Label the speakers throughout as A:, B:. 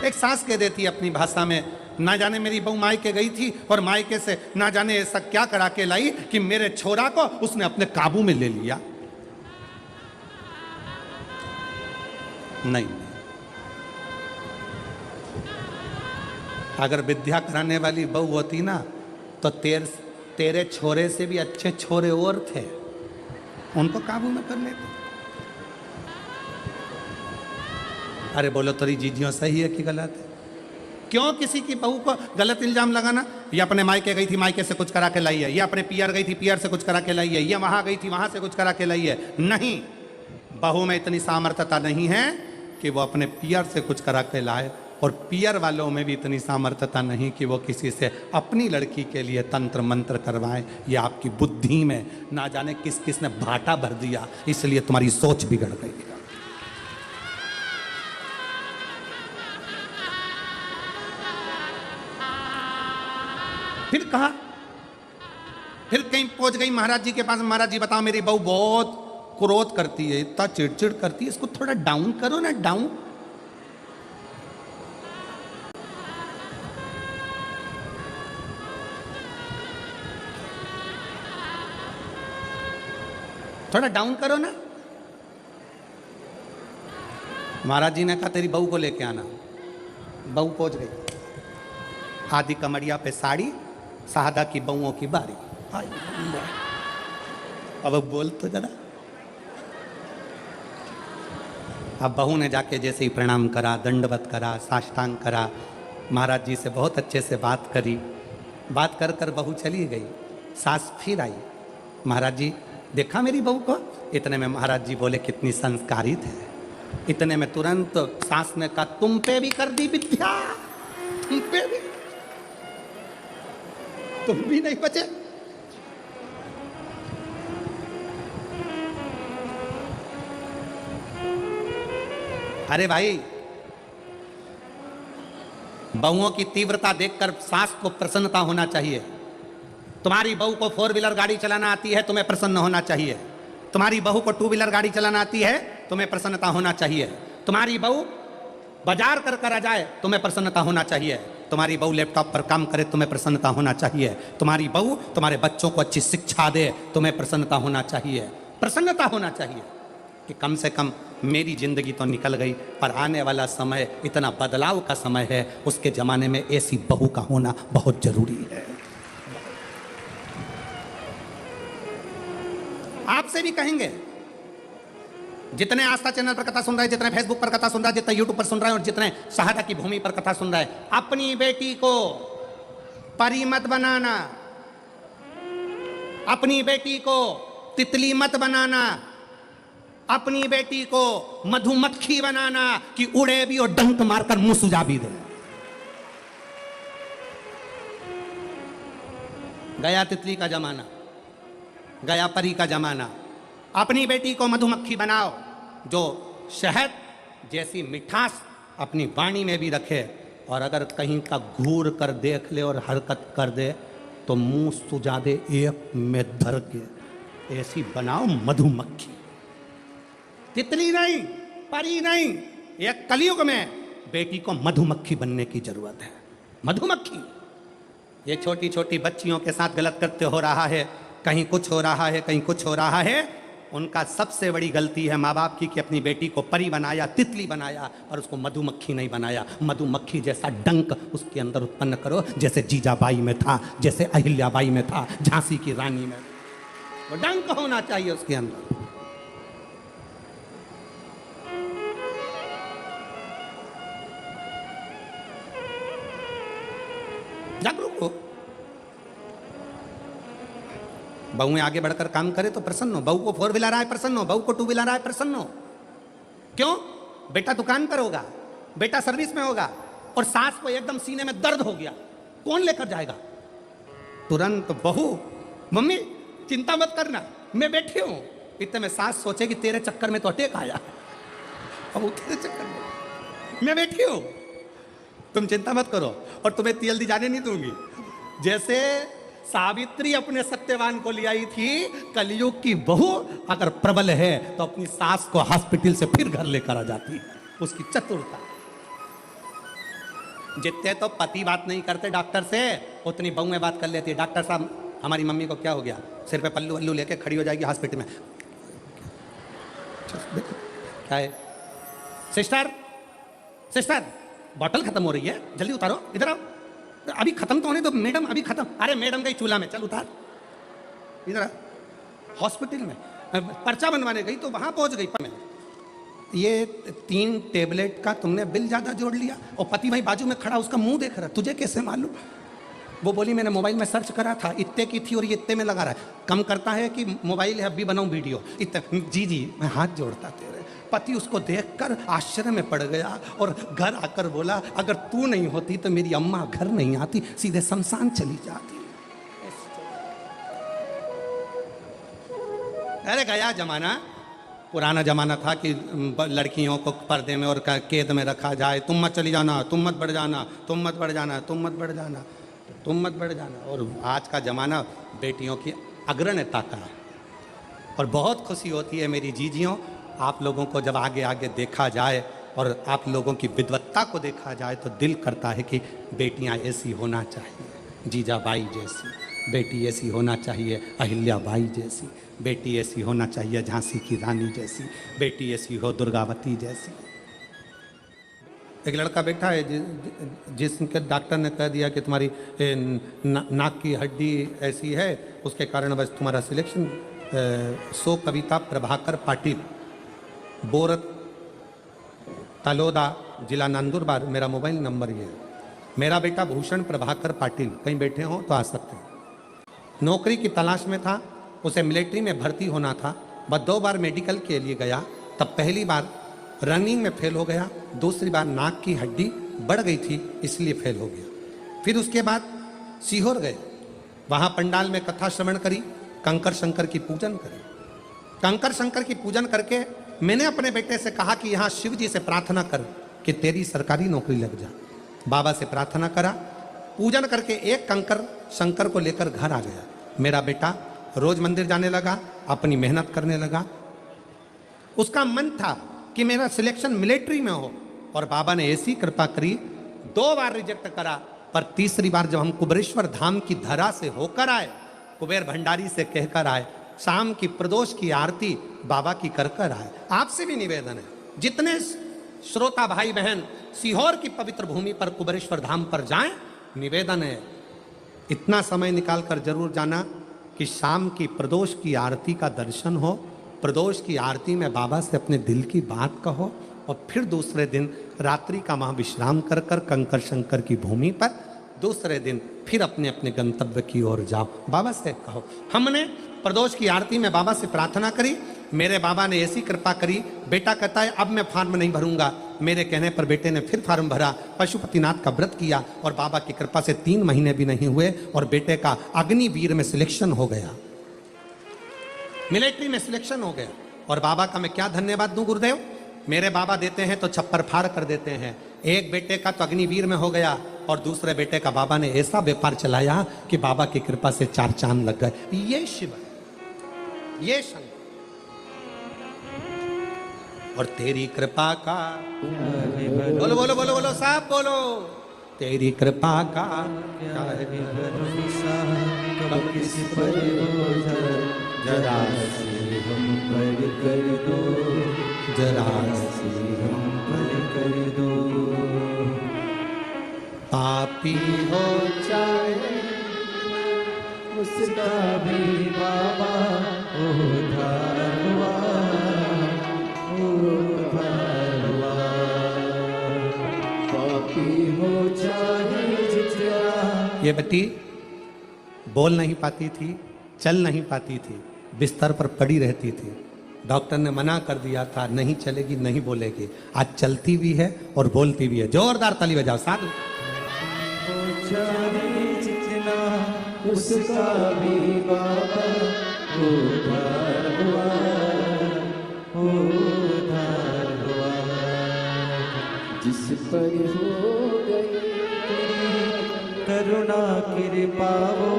A: एक सास कह देती है अपनी भाषा में, ना जाने मेरी बहू मायके गई थी और मायके से ना जाने ऐसा क्या करा के लाई कि मेरे छोरा को उसने अपने काबू में ले लिया। नहीं, अगर विद्या कराने वाली बहू होती ना तो तेरे छोरे से भी अच्छे छोरे और थे, उनको काबू में कर लेते। अरे बोलो तेरी जीजियों सही है कि गलत है? क्यों किसी की बहू को गलत इल्जाम लगाना? ये अपने मायके गई थी, मायके से कुछ करा के लाई है, ये अपने पियर गई थी, पियर से कुछ करा के लाई है, ये वहां गई थी, वहां से कुछ करा के लाई है। नहीं, बहू में इतनी सामर्थ्यता नहीं है कि वो अपने पियर से कुछ करा के लाए, और पियर वालों में भी इतनी सामर्थ्यता नहीं कि वो किसी से अपनी लड़की के लिए तंत्र मंत्र करवाएं। ये आपकी बुद्धि में ना जाने किस किस ने भाटा भर दिया, इसलिए तुम्हारी सोच बिगड़ गई। फिर कहा, फिर कहीं पहुंच गई महाराज जी के पास, महाराज जी बताओ मेरी बहू बहुत क्रोध करती है, इतना चिड़चिड़ करती है, इसको थोड़ा डाउन करो ना, डाउन। थोड़ा डाउन करो ना। महाराज जी ने कहा तेरी बहू को लेके आना। बहू पहुंच गई, आधी कमरिया पे साड़ी, साहदा की बहुओं की बारी। अब बोल तो जरा। अब बहू ने जाके जैसे ही प्रणाम करा, दंडवत करा, साष्टांग करा, महाराज जी से बहुत अच्छे से बात करी। बात कर कर बहू चली गई। सास फिर आई, महाराज जी देखा मेरी बहू को? इतने में महाराज जी बोले कितनी संस्कारित है। इतने में तुरंत सास ने कहा तुम पे भी कर दी विद्या, तुम पे भी, तुम भी नहीं बचे। अरे भाई, बहुओं की तीव्रता देखकर सास को प्रसन्नता होना चाहिए। तुम्हारी बहू को 4 व्हीलर गाड़ी चलाना आती है, तुम्हें प्रसन्न होना चाहिए। तुम्हारी बहू को 2 व्हीलर गाड़ी चलाना आती है, तुम्हें प्रसन्नता होना चाहिए। तुम्हारी बहू बाजार कर आ जाए, तुम्हें प्रसन्नता होना चाहिए। तुम्हारी बहू लैपटॉप पर काम करे, तुम्हें प्रसन्नता होना चाहिए। तुम्हारी बहू तुम्हारे बच्चों को अच्छी शिक्षा दे, तुम्हें प्रसन्नता होना चाहिए। प्रसन्नता होना चाहिए कि कम से कम मेरी जिंदगी तो निकल गई, पर आने वाला समय इतना बदलाव का समय है, उसके ज़माने में ऐसी बहू का होना बहुत जरूरी है। आपसे भी कहेंगे, जितने आस्था चैनल पर कथा सुन रहे हैं, जितने फेसबुक पर कथा सुन रहे हैं, जितने यूट्यूब पर सुन रहे हैं, और जितने शहादा की भूमि पर कथा सुन रहे हैं, अपनी बेटी को परी मत बनाना, अपनी बेटी को तितली मत बनाना, अपनी बेटी को मधुमक्खी बनाना कि उड़े भी और डंक मारकर मुंह सुझा भी दे। गया तितली का जमाना, गया परी का जमाना। अपनी बेटी को मधुमक्खी बनाओ जो शहद जैसी मिठास अपनी वाणी में भी रखे, और अगर कहीं का घूर कर देख ले और हरकत कर दे तो मुंह सुझा दे एक में धर के। ऐसी बनाओ मधुमक्खी, तितली नहीं, परी नहीं। एक कलयुग में बेटी को मधुमक्खी बनने की जरूरत है। मधुमक्खी। ये छोटी छोटी बच्चियों के साथ गलत कृत्य हो रहा है, कहीं कुछ हो रहा है, कहीं कुछ हो रहा है। उनका सबसे बड़ी गलती है माँ बाप की कि अपनी बेटी को परी बनाया, तितली बनाया, और उसको मधुमक्खी नहीं बनाया। मधुमक्खी जैसा डंक उसके अंदर उत्पन्न करो, जैसे जीजाबाई में था, जैसे अहिल्याबाई में था, झांसी की रानी में। वो डंक होना चाहिए उसके अंदर। जागरूक हो। बहू में आगे बढ़कर काम करे तो प्रसन्न हो। बहू को 4 व्हीलर आए प्रसन्न हो, बहू को 2 व्हीलर आए प्रसन्न हो। क्यों? बेटा दुकान पर होगा, बेटा सर्विस में होगा, और सास को एकदम सीने में दर्द हो गया, कौन लेकर जाएगा? तुरंत बहू, मम्मी चिंता मत करना, मैं बैठी हूं। इतने में सास सोचेगी तेरे चक्कर में तो अटैक आया, अब तेरे चक्कर में मैं बैठी हूं, तुम चिंता मत करो, और तुम्हें जल्दी जाने नहीं दूंगी। जैसे सावित्री अपने सत्यवान को ले आई थी, कलयुग की बहू अगर प्रबल है तो अपनी सास को हॉस्पिटल से फिर घर लेकर आ जाती है। उसकी चतुरता। जितने तो पति बात नहीं करते डॉक्टर से, उतनी बहुएं बात कर लेती है। डॉक्टर साहब हमारी मम्मी को क्या हो गया, सिर पे पल्लू वल्लू लेके खड़ी हो जाएगी हॉस्पिटल में। क्या है सिस्टर, सिस्टर बॉटल खत्म हो रही है, जल्दी उतारो, इधर आओ, अभी खत्म तो होने दो मैडम, अभी खत्म। अरे मैडम गई चूल्हा में, चल उतार, इधर आ। हॉस्पिटल में पर्चा बनवाने गई तो वहां पहुंच गई पर ये 3 टेबलेट का तुमने बिल ज्यादा जोड़ लिया, और पति भाई बाजू में खड़ा उसका मुंह देख रहा, तुझे कैसे मालूम? वो बोली मैंने मोबाइल में सर्च करा था, इतने की थी और ये इतने में लगा रहा है। कम करता है कि मोबाइल है अभी बनाऊं वीडियो इतने। जी जी मैं हाथ जोड़ता तेरे। पति उसको देखकर आश्चर्य में पड़ गया और घर आकर बोला अगर तू नहीं होती तो मेरी अम्मा घर नहीं आती, सीधे शमशान चली जाती। अरे गया जमाना, पुराना जमाना था कि लड़कियों को पर्दे में और कैद में रखा जाए, तुम मत चली जाना, तुम मत बढ़ जाना, तुम मत बढ़ जाना, तुम मत बढ़ जाना, तुम मत बढ़ जाना। और आज का ज़माना बेटियों की अग्रणता का है। और बहुत खुशी होती है मेरी जीजियों, आप लोगों को जब आगे आगे देखा जाए और आप लोगों की विद्वत्ता को देखा जाए तो दिल करता है कि बेटियां ऐसी होना चाहिए, जीजाबाई जैसी बेटी ऐसी होना चाहिए, अहिल्याबाई जैसी बेटी ऐसी होना चाहिए, झांसी की रानी जैसी बेटी ऐसी हो, दुर्गावती जैसी। एक लड़का बैठा है जिसके डॉक्टर ने कह दिया कि तुम्हारी नाक की हड्डी ऐसी है, उसके कारण बस तुम्हारा सिलेक्शन। सो कविता प्रभाकर पाटिल, बोरत तलोदा, जिला नंदुरबार, मेरा मोबाइल नंबर ये है। मेरा बेटा भूषण प्रभाकर पाटिल, कहीं बैठे हो तो आ सकते हैं। नौकरी की तलाश में था, उसे मिलिट्री में भर्ती होना था, बस 2 बार मेडिकल के लिए गया, तब पहली बार रनिंग में फेल हो गया, दूसरी बार नाक की हड्डी बढ़ गई थी इसलिए फेल हो गया। फिर उसके बाद सीहोर गए, वहाँ पंडाल में कथा श्रवण करी, कंकर शंकर की पूजन करी। कंकर शंकर की पूजन करके मैंने अपने बेटे से कहा कि यहाँ शिव जी से प्रार्थना कर कि तेरी सरकारी नौकरी लग जा। बाबा से प्रार्थना करा, पूजन करके एक कंकर शंकर को लेकर घर आ गया। मेरा बेटा रोज मंदिर जाने लगा, अपनी मेहनत करने लगा। उसका मन था कि मेरा सिलेक्शन मिलिट्री में हो, और बाबा ने ऐसी कृपा करी, 2 बार रिजेक्ट करा, पर तीसरी बार जब हम कुबेरेश्वर धाम की धरा से होकर आए, कुबेर भंडारी से कहकर आए, शाम की प्रदोष की आरती बाबा की कर कर आए। आपसे भी निवेदन है, जितने श्रोता भाई बहन सीहोर की पवित्र भूमि पर कुबेरेश्वर धाम पर जाएं, निवेदन है इतना समय निकालकर जरूर जाना कि शाम की प्रदोष की आरती का दर्शन हो, प्रदोष की आरती में बाबा से अपने दिल की बात कहो, और फिर दूसरे दिन रात्रि का वहाँ विश्राम कर कर कंकर शंकर की भूमि पर दूसरे दिन फिर अपने अपने गंतव्य की ओर जाओ। बाबा से कहो। हमने प्रदोष की आरती में बाबा से प्रार्थना करी, मेरे बाबा ने ऐसी कृपा करी, बेटा कहता है अब मैं फार्म नहीं भरूंगा। मेरे कहने पर बेटे ने फिर फार्म भरा, पशुपतिनाथ का व्रत किया, और बाबा की कृपा से 3 महीने भी नहीं हुए और बेटे का अग्निवीर में सिलेक्शन हो गया, मिलिट्री में सिलेक्शन हो गया। और बाबा का मैं क्या धन्यवाद दूं गुरुदेव, मेरे बाबा देते हैं तो छप्पर फाड़ कर देते हैं। एक बेटे का तो अग्निवीर में हो गया, और दूसरे बेटे का बाबा ने ऐसा व्यापार चलाया कि बाबा की कृपा से 4 चांद लग गए। ये शिव है, ये शंकर। और तेरी कृपा का बोलो बोलो बोलो बोलो साहब बोलो, तेरी कृपा का क्या है भरोसा, कब किसी पर जरा सी हम पर कर दो, जरा सी हम पर कर दो। पापी हो चाहे उसका भी बाबा उद्धार हुआ, उद्धार हुआ। पापी हो चाहे जितना। ये बेटी बोल नहीं पाती थी, चल नहीं पाती थी, बिस्तर पर पड़ी रहती थी। डॉक्टर ने मना कर दिया था, नहीं चलेगी, नहीं बोलेगी। आज चलती भी है और बोलती भी है। जोरदार ताली बजाओ साधु। जितना उसका भी बाबा उद्धार हुआ, उद्धार हुआ। जिस पर हो गई करुणा कृपा वो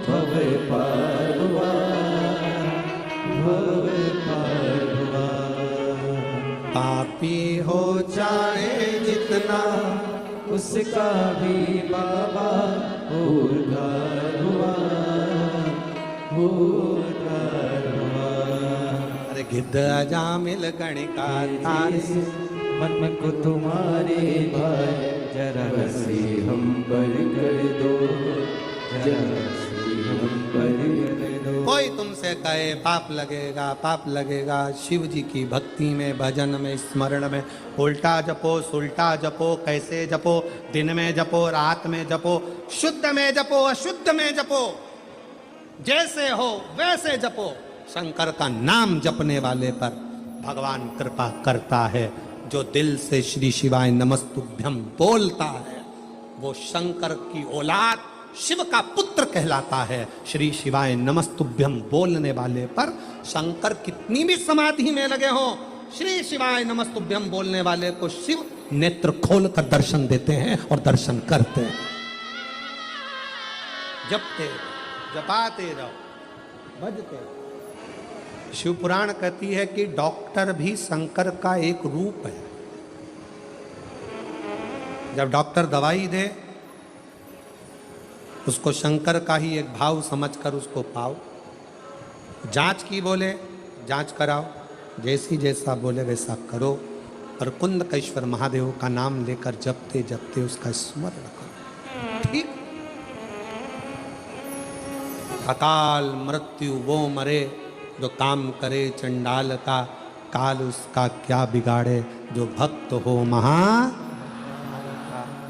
A: भव पार हुआ, भव पार हुआ। पापी हो जाए जितना
B: उसका भी बाबा उद्धार हुआ, उद्धार हुआ।
A: अरे गिद्ध अजामिल गणिका तारे,
B: मन को तुम्हारे भाई जरा हंसी हम पर कर दो, जरा हंसी हम पर कर दो।
A: कोई तुमसे कहे पाप लगेगा, पाप लगेगा, शिव जी की भक्ति में, भजन में, स्मरण में उल्टा जपो, सुल्टा जपो, कैसे जपो, दिन में जपो, रात में जपो, शुद्ध में जपो, अशुद्ध में जपो, जैसे हो वैसे जपो। शंकर का नाम जपने वाले पर भगवान कृपा करता है। जो दिल से श्री शिवाय नमस्तुभ्यम बोलता है वो शंकर की औलाद, शिव का पुत्र कहलाता है। श्री शिवाय नमस्तुभ्यम बोलने वाले पर शंकर कितनी भी समाधि में लगे हो, श्री शिवाय नमस्तुभ्यम बोलने वाले को शिव नेत्र खोल कर दर्शन देते हैं और दर्शन करते हैं। जपते जपाते रहो, भजते रहो। शिव पुराण कहती है कि डॉक्टर भी शंकर का एक रूप है। जब डॉक्टर दवाई दे उसको शंकर का ही एक भाव समझकर उसको पाओ। जांच की बोले जांच कराओ, जैसी जैसा बोले वैसा करो, और कुंदकेश्वर महादेव का नाम लेकर जपते जपते उसका स्मरण करो। ठीक, अकाल मृत्यु वो मरे जो काम करे चंडाल का, काल उसका क्या बिगाड़े जो भक्त हो महा।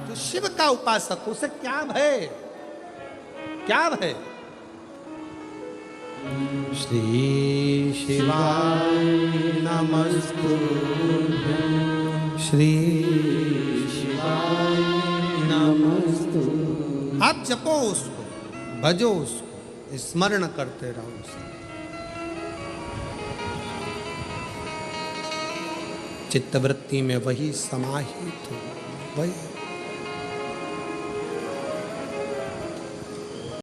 A: जो शिव का उपासक उसे क्या भय, क्या भय। श्री शिवाय नमस्तुभ्यं, श्री शिवाय नमस्तुभ्यं। आप जपो उसको, भजो उसको, स्मरण करते रहो उसे। चित्तवृत्ति में वही समाहित हो, वही